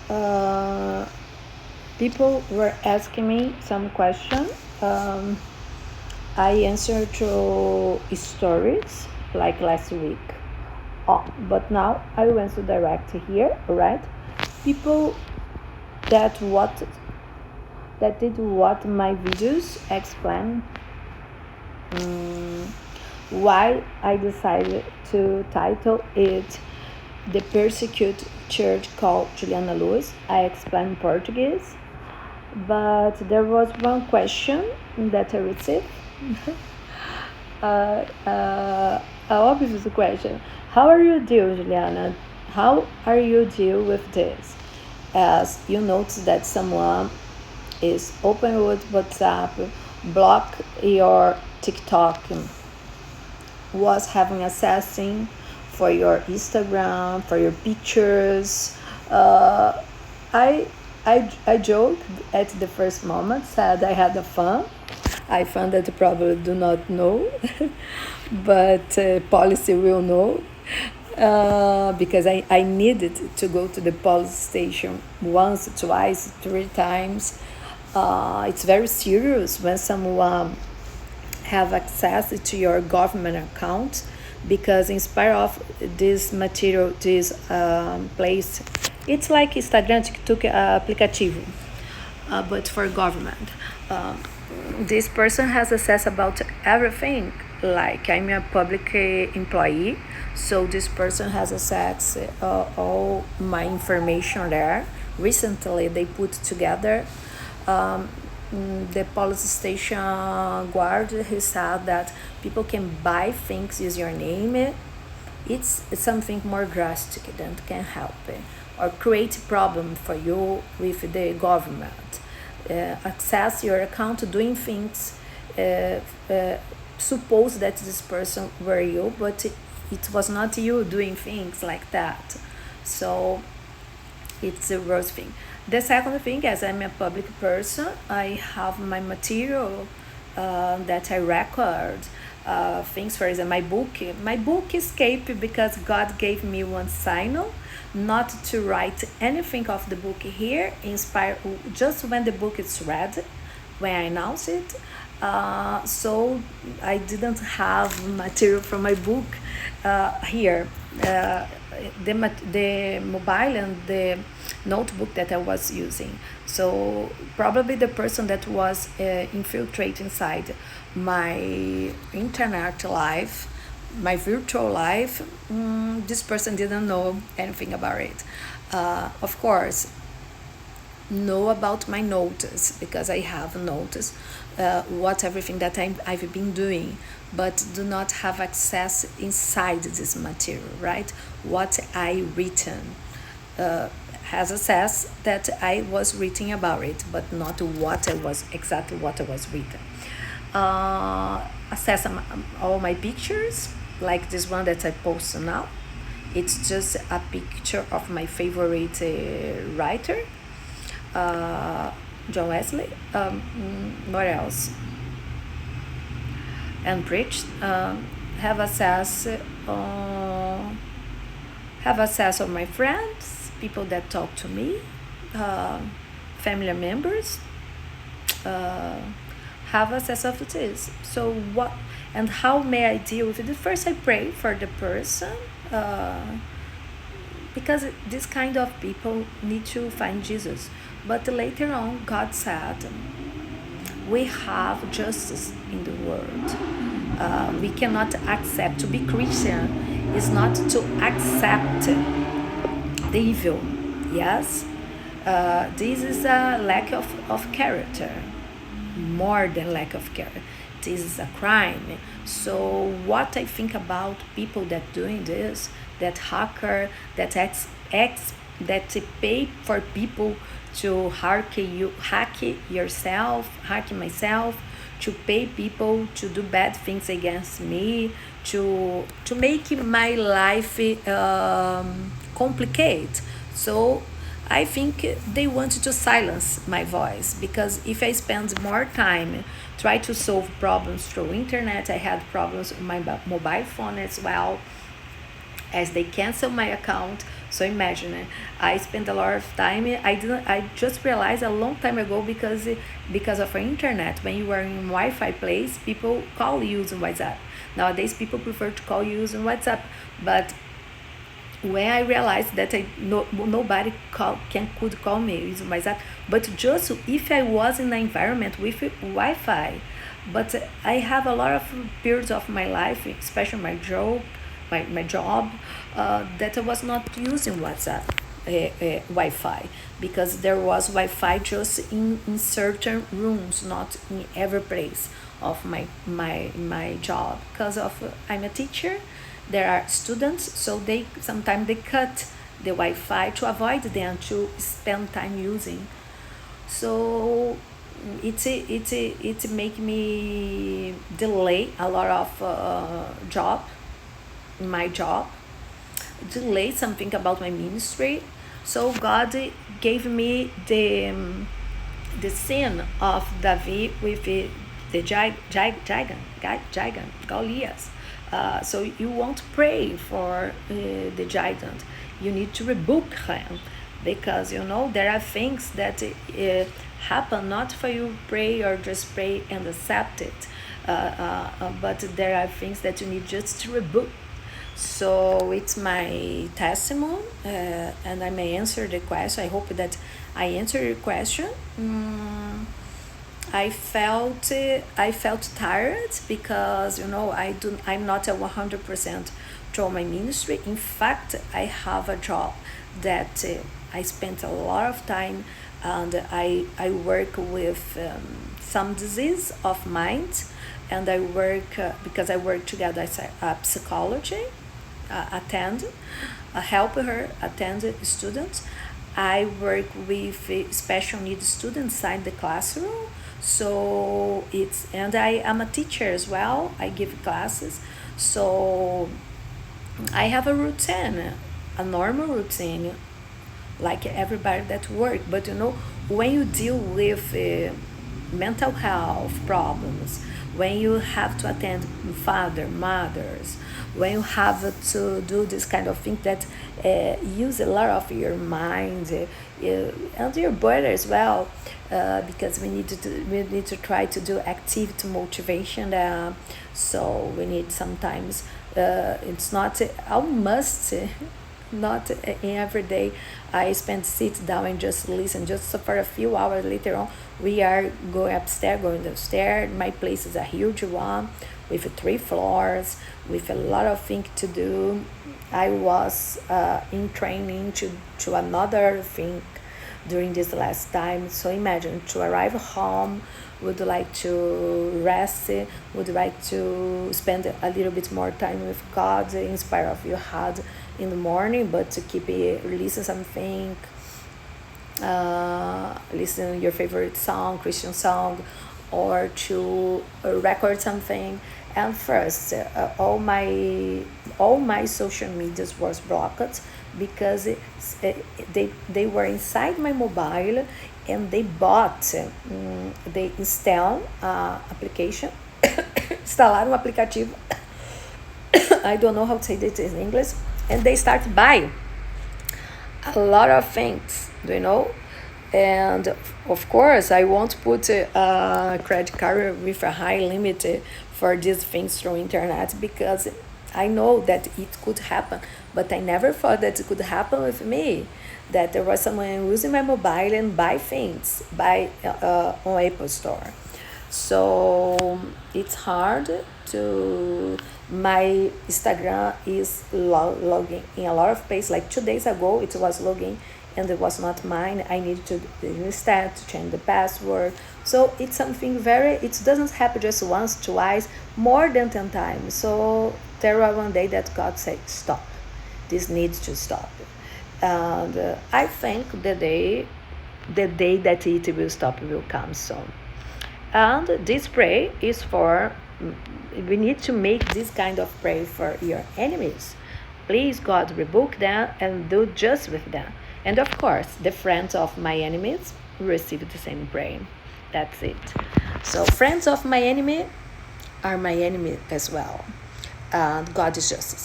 uh, people were asking me some question. Um, I answered to stories like last week. Oh, but now I will answer direct here, right? People that what that did what my videos explain why I decided to title it the Persecuted Church called Juliana Luz. I explain in Portuguese, but there was one question that I received. A obvious question. How are you doing, Juliana? How are you deal with this? As you notice that someone is open with WhatsApp, block your TikTok, was having accessing for your Instagram, for your pictures. Uh, I joked at the first moment, said I had a fun. I found that you probably do not know, but policy will know. Because I needed to go to the police station once, twice, three times. It's very serious when someone have access to your government account, because in spite of this material, this place, it's like Instagram, TikTok aplicativo, but for government. This person has access about everything. Like I'm a public employee, so this person has access all my information there. Recently, they put together um, the police station guard. He said that people can buy things use your name. It's something more drastic that can help or create a problem for you with the government. Access your account doing things. Uh, uh, Suppose that this person were you, but it was not you doing things like that. So it's the worst thing. The second thing, as I'm a public person, I have my material that I record. Things, for example, my book escaped because God gave me one signal not to write anything of the book here, inspire just when the book is read, when I announce it. So I didn't have material from my book here. Uh, the mobile and the notebook that I was using. So probably the person that was infiltrating inside my internet life, my virtual life, this person didn't know anything about it. Of course, know about my notes, because I have notes what everything that I've been doing, but do not have access inside this material, right? What I written has access that I was reading about it, but not what I was exactly what I was reading. Access all my pictures, like this one that I post now. It's just a picture of my favorite writer, uh, John Wesley. What else? And preached. Have access. Have access of my friends, people that talk to me, uh, family members. Uh, have access of this. So what and how may I deal with it? First, I pray for the person. Because this kind of people need to find Jesus. But later on, God said, we have justice in the world. We cannot accept. To be Christian is not to accept the evil. Yes? This is a lack of character, more than lack of character. This is a crime. So what I think about people that doing this, that hacker, that that pay for people to hack yourself, hack myself, to pay people to do bad things against me, to make my life complicate. So I think they wanted to silence my voice, because if I spend more time try to solve problems through internet, I had problems with my mobile phone as well, as they cancel my account. So imagine, I spent a lot of time. I just realized a long time ago, because of internet. When you are in Wi-Fi place, people call you using WhatsApp. Nowadays, people prefer to call you using WhatsApp, but when I realized that nobody could call me using WhatsApp, but just if I was in an environment with Wi-Fi. But I have a lot of periods of my life, especially my job, that I was not using WhatsApp, Wi-Fi, because there was Wi-Fi just in certain rooms, not in every place of my job. Because of I'm a teacher, there are students, so they sometimes they cut the Wi-Fi to avoid them to spend time using. So it make me delay a lot of my job, delay something about my ministry. So God gave me the sin of David with the gigant Goliath. So you won't pray for the giant. You need to rebuke him, because there are things that happen not for you pray or just pray and accept it, but there are things that you need just to rebuke. So it's my testimony, and I may answer the question. I hope that I answer your question. I felt tired, because I'm not a 100% to my ministry. In fact, I have a job that I spent a lot of time, and I work with some disease of mind, and I work because I work together as a psychology, help her attend students. I work with special needs students inside the classroom. So and I am a teacher as well. I give classes. So I have a routine, a normal routine, like everybody that work. But when you deal with mental health problems, when you have to attend mothers, when you have to do this kind of thing that use a lot of your mind, and your body as well, because we need to try to do activity motivation. So we need sometimes, it's not a must. Not in every day I spend sit down and just listen just for a few hours. Later on, we are going downstairs. My place is a huge one with 3 floors, with a lot of things to do. I was in training to another thing during this last time. So imagine to arrive home, would like to rest, would like to spend a little bit more time with God, in spite of you had in the morning, but to keep listen something, listen your favorite song, Christian song, or to record something. And first, all my social medias was blocked, because they were inside my mobile, and they they application, instalaram um aplicativo. I don't know how to say this in English, and they start buying a lot of things, and of course I won't put a credit card with a high limit for these things through internet, because I know that it could happen, but I never thought that it could happen with me, that there was someone using my mobile and buy things on Apple Store. So it's hard to. My Instagram is logging in a lot of places. Like 2 days ago, it was logging, and it was not mine. I need to restart, to change the password. So it's something it doesn't happen just once, twice, more than 10 times. So there was one day that God said, stop. This needs to stop. And I think the day that it will stop will come soon. And this prayer is for, we need to make this kind of prayer for your enemies. Please, God, rebuke them and do just with them. And of course, the friends of my enemies receive the same prayer. That's it. So friends of my enemy are my enemy as well. And God is justice.